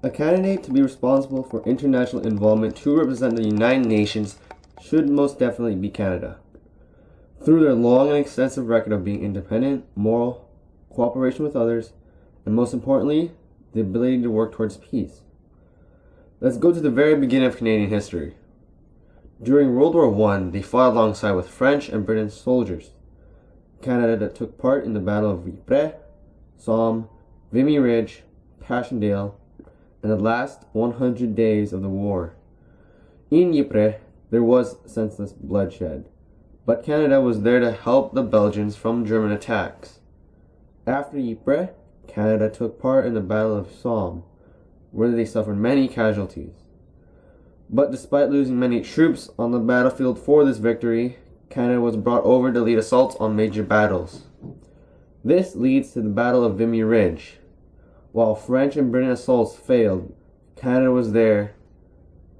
A candidate to be responsible for international involvement to represent the United Nations should most definitely be Canada. Through their long and extensive record of being independent, moral, cooperation with others, and most importantly, the ability to work towards peace. Let's go to the very beginning of Canadian history. During World War I, they fought alongside with French and British soldiers. Canada took part in the Battle of Ypres, Somme, Vimy Ridge, Passchendaele, and the last 100 days of the war. In Ypres, there was senseless bloodshed, but Canada was there to help the Belgians from German attacks. After Ypres, Canada took part in the Battle of Somme, where they suffered many casualties. But despite losing many troops on the battlefield for this victory, Canada was brought over to lead assaults on major battles. This leads to the Battle of Vimy Ridge. While French and British assaults failed, Canada was there,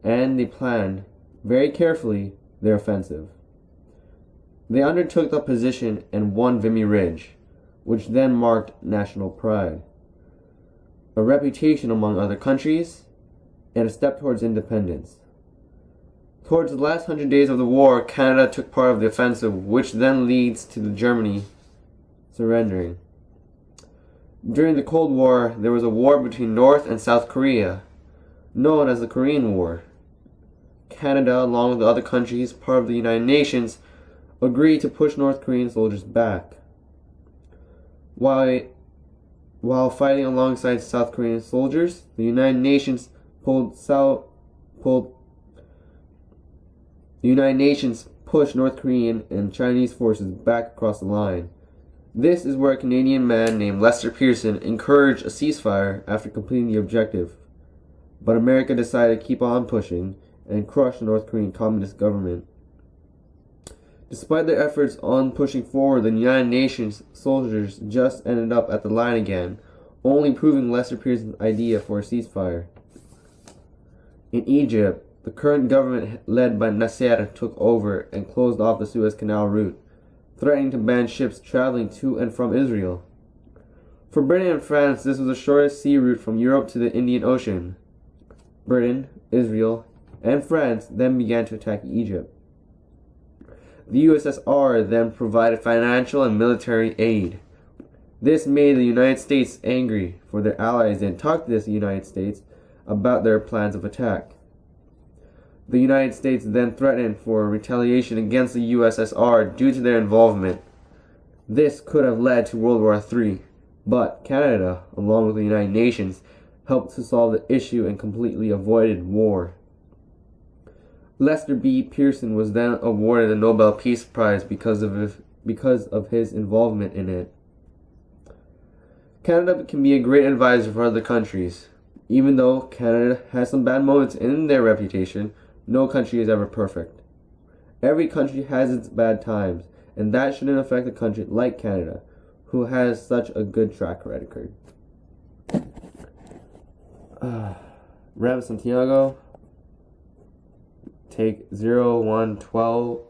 and they planned, very carefully, their offensive. They undertook the position and won Vimy Ridge, which then marked national pride, a reputation among other countries, and a step towards independence. Towards the last 100 days of the war, Canada took part of the offensive, which then leads to Germany surrendering. During the Cold War, there was a war between North and South Korea, known as the Korean War. Canada, along with the other countries part of the United Nations, agreed to push North Korean soldiers back. While fighting alongside South Korean soldiers, the United Nations pushed North Korean and Chinese forces back across the line. This is where a Canadian man named Lester Pearson encouraged a ceasefire after completing the objective. But America decided to keep on pushing and crush the North Korean Communist government. Despite their efforts on pushing forward, the United Nations soldiers just ended up at the line again, only proving Lester Pearson's idea for a ceasefire. In Egypt, the current government led by Nasser took over and closed off the Suez Canal route, threatening to ban ships traveling to and from Israel. For Britain and France, this was the shortest sea route from Europe to the Indian Ocean. Britain, Israel, and France then began to attack Egypt. The USSR then provided financial and military aid. This made the United States angry, for their allies didn't talk to the United States about their plans of attack. The United States then threatened for retaliation against the USSR due to their involvement. This could have led to World War III, but Canada, along with the United Nations, helped to solve the issue and completely avoided war. Lester B. Pearson was then awarded the Nobel Peace Prize because of his involvement in it. Canada can be a great advisor for other countries. Even though Canada has some bad moments in their reputation, no country is ever perfect. Every country has its bad times, and that shouldn't affect a country like Canada, who has such a good track record. Rev Santiago, take 0112.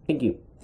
Thank you.